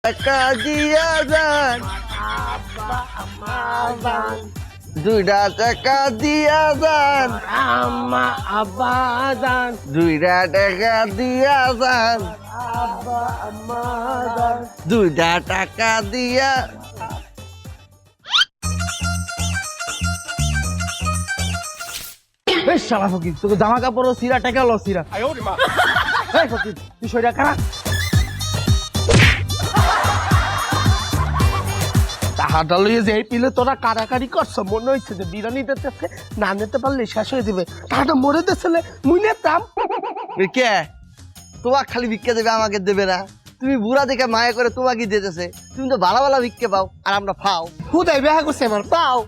টাকা দিয়া যান, আব্বা আম্মা জান, 2টা টাকা দিয়া যান, আম্মা আব্বা জান, 2টা টাকা দিয়া যান, আব্বা আম্মা জান। 2টা টাকা দিয়া। বেশ শালা ফকির, তোকে জামা কাপড় সিরা টাকা লো সিরা। এই ফকির, তুই সইরা খারা। তাহাটা লইয়ে যে এই পিলে তোরা কারাকারি করছো, মনে হয়েছে যে বিরিয়ানি দিতেছে, না নিতে পারলে শেষ হয়ে যাবে। তাহাটা মরে দিয়েছিলে মুই নিতাম। কে তোমাক খালি ভিক্ষা দেবে, আমাকে দেবে না? তুমি বুড়া দেখে মায়া করে তোমাকে দিতেছে, তুমি তো ভালো ভালো ভিক্ষা পাও আর আমরা পাও। হুদাই বেহা করছে আমার পাও।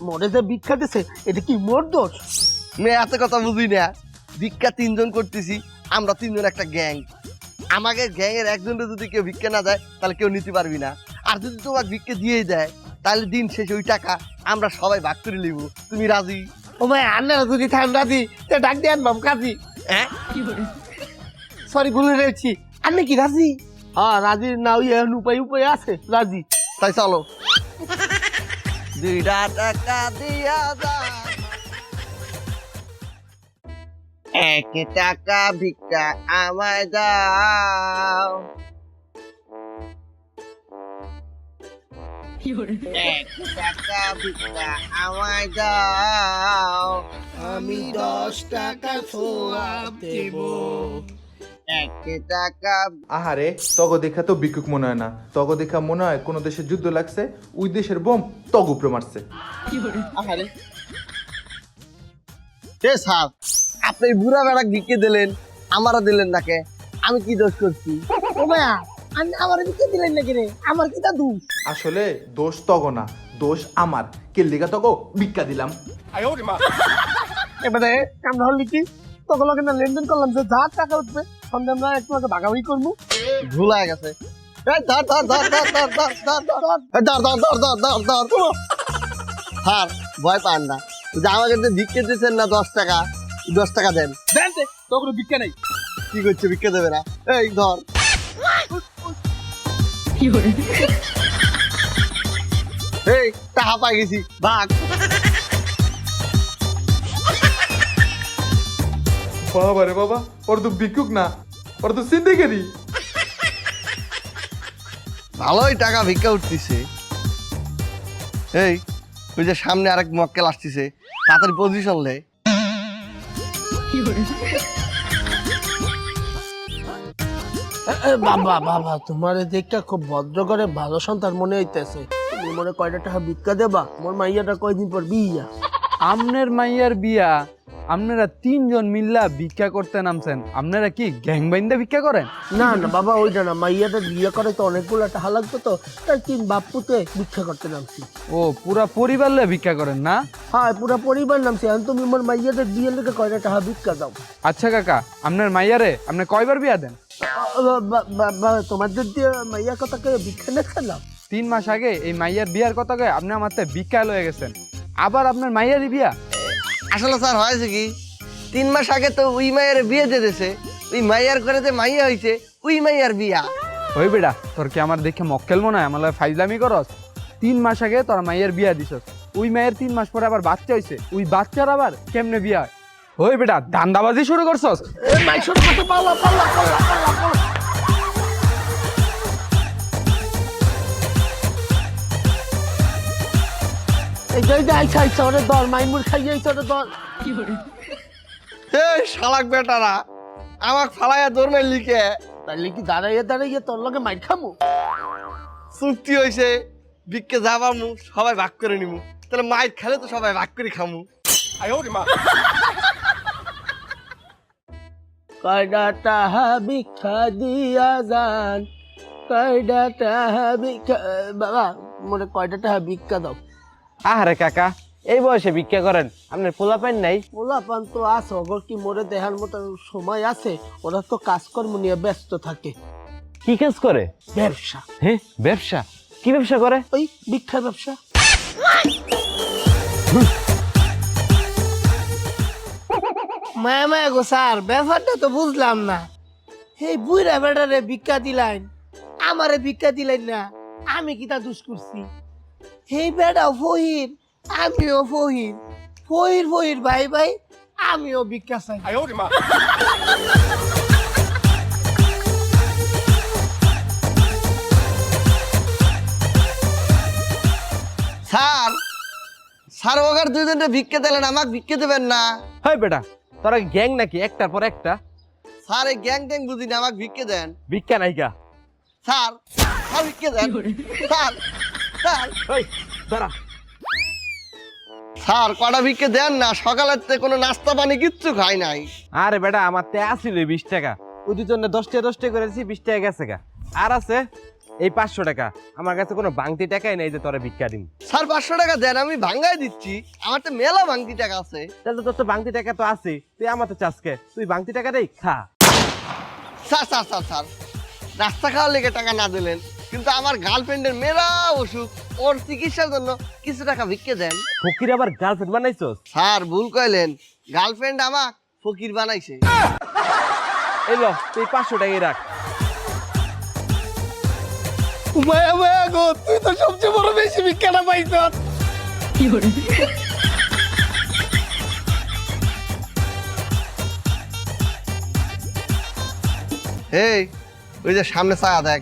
মরে যে ভিক্ষা দিছে, এটা কি মোর দোষ? মেয়ে এত কথা বুঝি না। ভিক্ষা 3 জন করতেছি, আমরা 3 জন একটা গ্যাং। আমাকে গ্যাং এর একজনের যদি কেউ ভিক্ষা না দেয় তাহলে কেউ নিতে পারবি না। আর যদি তোমাকে ভিক্ষা দিয়েই দেয় তাহলে দিন শেষে ওই টাকা আমরা সবাই ভাগ করে নিব। তুমি রাজি? ও ভাই আন্নারা যদি থাম রাজি, তে ডাক দিয়ে আনবাম কাজী। হ্যাঁ, সরি ভুলে রয়েছি, আন্নে কি রাজি? হ্যাঁ রাজি না, ওই এখন উপায় উপায় আছে রাজি। তাই চলো। 2টা টাকা দিয়া যান, 1 টাকা ভিক্ষা আমায় দাও, 1 টাকা ভিক্ষা আমায় দাও, আমি 10 টাকা সোয়াব দেব। 1 টাকা। আহারে তগ দেখা তো ভিক্ষুক মনে হয় না, তগ দেখা মনে হয় কোনো দেশে যুদ্ধ লাগছে, ওই দেশের বোম তগ উপরে মারছে। আহারে কে স্যার, আপনি বুড়া বেড়া ভিক্ষে দিলেন, আমারও দিলেন নাকে? আমি কি দোষ করছি? ও ভাইয়া আমার দিকে দিলেন নাকি রে? আমার কি তা দোষ? আসলে দোষ তগ না, দোষ আমার। কেল্লিগা তগ ভিক্ষা দিলাম। এবারে কামড়া হলি কি তখন লগে না লেনদেন করলাম যে যা টাকা উঠবে সন্ধ্যে আমরা একটু আগে ভাগাভাগি করবো। ভুল হয়ে গেছে। এই ধর ধর ধর ধর ধর ধর ধর ধর এই ধর ধর ধর ধর ধর ধর। স্যার ভয় পান না, যে আমাকে যে ভিক্ষে দিচ্ছেন না 10 টাকা, 10 টাকা দেন। দেন দে, তোর কোনো ভিক্ষা নাই। কি করছে, ভিক্ষে দেবে না? এই ধর। এই টাকা পাই গেছি, ভাগ। বাবা রে বাবা, ওর তো ভিক্ষুক না, ওর তো সিন্ডিকেটই। ভালোই টাকা ভিক্ষা উঠতেছে। এই ওই যে সামনে আরেক মক্কেল আসতেছে, তাড়াতাড়ি পজিশন লে। বাবা বাবা তোমার দেখটা খুব ভদ্র করে ভালো সন্তান মনে হইতেছে। তুমি মনে কয়টা টাকা ভিক্ষা দেবা? মোর মাইয়াটা কয়দিন পর বিয়া। আমনের মাইয়ার বিয়া, আপনারা 3 জন মিল্লা ভিক্ষা করতে নামছেন? আপনারা কি গ্যাং বাইন্দা ভিক্ষা করেন? না না বাবা ওইটা না, মাইয়াটা বিয়ে করে তো অনেকগুলো টাকা লাগতো, তো তাই 3 বাপ্পুতে ভিক্ষা করতে নামছি। ও পুরা পরিবার লয়ে ভিক্ষা করেন না? হ্যাঁ পুরা পরিবার নামছি। এখন তুমি মোর মাইয়াটা বিয়ে লেগে কয়টা টাকা ভিক্ষা দাও। আচ্ছা কাকা, আপনার মাইয়ারে আপনি কয়বার বিয়া দেন? তোমাদের দিয়ে মাইয়ার কথা কে ভিক্ষা নিচ্ছিলাম? 3 মাস আগে এই মাইয়ার বিয়ার কথা কয়ে আপনি আমার তে ভিক্ষা লয়ে গেছেন, আবার আপনার মাইয়ারই বিয়া? আসলে স্যার হয়েছে কি, 3 মাস আগে তো ওই মাইয়ার বিয়ে দিয়ে দিয়েছে, ওই মাইয়ার করে যে মাইয়া হয়েছে ওই মাইয়ার বিয়া। ওই বেটা, তোর কি আমার দেখে মক্কেল মনে হয়? আমার লগে ফাইজলামি করস? 3 মাস আগে তোর মাইয়ার বিয়া দিছস, ওই মায়ের 3 মাস পরে আবার বাচ্চা হইছে, ওই বাচ্চার আবার কেমনে বিয়া হয়? ওই বেটা ধান্দাবাজি শুরু করছস? মাইশোর কথা পাল্লা পাল্লা পাল্লা পাল্লা পাল্লা। এই যে আইসা আইসা ওরে দর মাইমুর খাইয়ে আইসা ওরে দর। এই শালাক বেটারা আমাক ফালাইয়া দৌড় মারলি কে? তাইলে কি দাঁড়াইয়া দাঁড়াইয়া তোর লগে মাইর খামু? চুক্তি হয়েছে, ভিক্ষে যাবামু, সবাই ভাগ করে নিমু, তাহলে মাইর খেলে তো সবাই ভাগ করে খামু। কয়ডা টাহা ভিক্ষা দিয়া যান, কয়ডা টাহা ভিক্ষা। বাবা মোরে কয়ডা টাহা ভিক্ষা দাও। আহারে কাকা, এই বয়সে ভিক্ষা করেন, আপনার পোলা পাইন নাই? ওলা পান তো আছে, অগর কি মোরে দেখার মতো সময় আছে? ওরা তো কাজকর্ম নিয়ে ব্যস্ত থাকে। কি কাজ করে? ব্যবসা। হ্যাঁ ব্যবসা? কি ব্যবসা করে? ওই ভিক্ষার ব্যবসা। মায়া মায়া গো স্যার, ব্যাপারটা তো বুঝলাম না। এই বুইরা বেটারে ভিক্ষা দিলাইন, আমারে ভিক্ষা দিলেন না, আমি কি তা দুষ করছি? এই বেটা ফহির, আমিও ফহির, ফহির ফহির ভাই ভাই, আমিও ভিক্ষা চাই। স্যার, স্যার ওখানে দুইজনটা ভিক্ষে দিলেন, আমাকে ভিক্ষে দেবেন না? হয় বেটা, তোরা গ্যাং নাকি একটার পর একটা? স্যার এই গ্যাং ট্যাং বুঝি না, আমাকে ভিক্ষে দেন। ভিক্ষা নাইকা। স্যার, স্যার ভিক্ষে দেন। স্যার, স্যার, ওই দাঁড়া। স্যার কটা ভিক্ষে দেন না, সকালের থেকে কোনো নাস্তা পানি কিচ্ছু খাই নাই। আরে বেটা, আমার তে আসিল 20 টাকা, ওই দুজনে 10 টাকা করেছি, 20 টাকা গেছে গা। আর আছে এই 500 টাকা, আমার কাছে কোনো বাংতি টাকাই নেই যে তোরা ভিক্ষা দিন। স্যার 500 টাকা দেন, আমি ভাঙ্গাই দিচ্ছি, আমার তো মেলা ভাঙতি টাকা আছে। তাহলে তোর তো বাংতি টাকা তো আছে, তুই আমার তো চাষকে, তুই বাংতি টাকা দেই খা। স্যার স্যার স্যার স্যার, নাস্তা খাওয়ার লেগে টাকা না দিলেন, কিন্তু আমার গার্লফ্রেন্ডের মেলা অসুখ, ওর চিকিৎসার জন্য কিছু টাকা ভিক্ষে দেন। ফকির আবার গার্লফ্রেন্ড বানাইছস? স্যার ভুল কইলেন, গার্লফ্রেন্ড আমার ফকির বানাইছে। এই ল, তুই 500 টাকাই রাখ। মায়া মায়া গো, তুই তো সবচেয়ে বড় বেশি ভিক্ষাটা পাইছ। এই ওই যে সামনে ছায়া দেখ,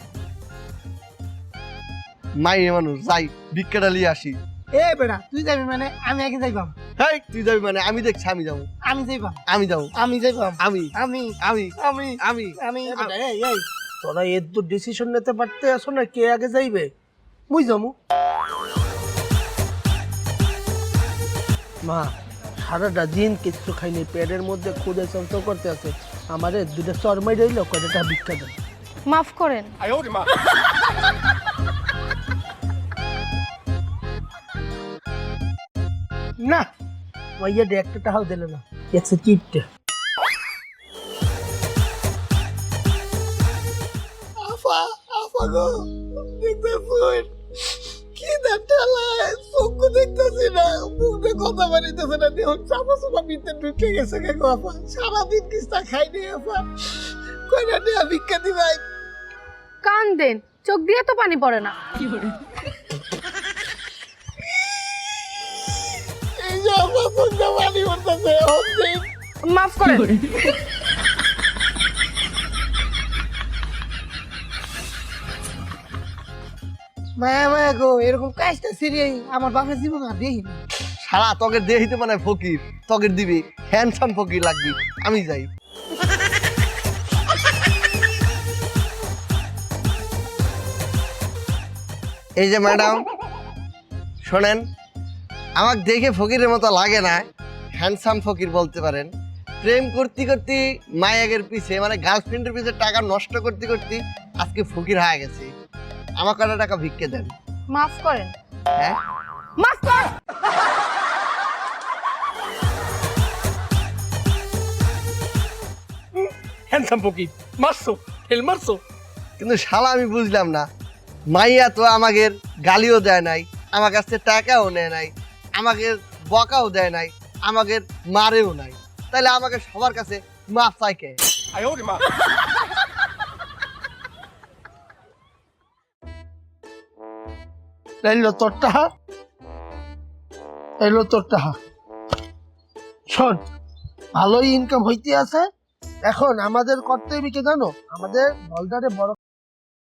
মাইয়ে মানুষ, যাই ভিক্ষাটা নিয়ে আসি। এ বেটা তুই যাবি মানে আমি আগে যাইবাম। হেই তুই যাবি মানে? আমি দেখছি, আমি যাবো, আমি যাইবাম, আমি যাবো, আমি যাইবাম, আমি আমি আমি আমি আমি আমি এই এই তোরা এর তো ডিসিশন নিতে পারতে আসো না, কে আগে যাইবে? মুই যামু। মা সারাটা দিন কিচ্ছু খাইনি, পেটের মধ্যে খুদে চঞ্চল করতে আছে, আমারে দুটো চরমাই রইল, কয়টা ভিক্ষা দেন। মাফ করেন। না মাইয়া দে একটা টাকাও দিলে না, একশো চিপটে। আফা আফা গো, দেখতেছ কি দাঁড়ালায়, চক্ষু দেখতেছি না, মুখে কথা বাড়িতেছে না, দেহ চাপা চাপা ভিতরে ঢুকে গেছে কে গো আফা, সারাদিন কিস্তা খাইনি আফা, কয়টা দেয়া ভিক্ষা দিবাই। কান দেন, চোখ দিয়ে তো পানি পড়ে না। এই যে আফা চোখটা পানি পড়তেছে, মাফ করেন। মায়া মায়া গো, এরকম কাজটা সিরিয়াই আমার বাপের জীবন আর দেখি না। সারা তকের দেহিতে মানে ফকির, তকের দিবি হ্যান্ডসাম ফকির লাগবি, আমি যাই। এই যে ম্যাডাম শোনেন, আমাকে দেখে ফকিরের মতো লাগে না, হ্যান্ডসাম ফকির বলতে পারেন। প্রেম করতে করতে মায়াগের পিছে মানে গার্লফ্রেন্ডের পিছে টাকা নষ্ট করতে করতে আজকে ফকির হয়ে গেছে। আমার কটা টাকা ভিক্ষে দেন। মাফ করেন। হ্যাঁ মাফ কর। হ্যান্ডসাম ফকির মারছো, ফেল মারছো। কিন্তু শালা আমি বুঝলাম না, মাইয়া তো আমাকে গালিও দেয় নাই, আমার কাছ থেকে টাকাও নেয় নাই, আমাকে বকাও দেয় নাই, আমাকে মারেও নাই, তাহলে আমাকে সবার কাছে মাপ চাই কে? এলো তোর টাহা, এলো তোর টাহা। শোন, ভালোই ইনকাম হইতে আছে, এখন আমাদের করতে হবে কি জানো, আমাদের বলদারে বড়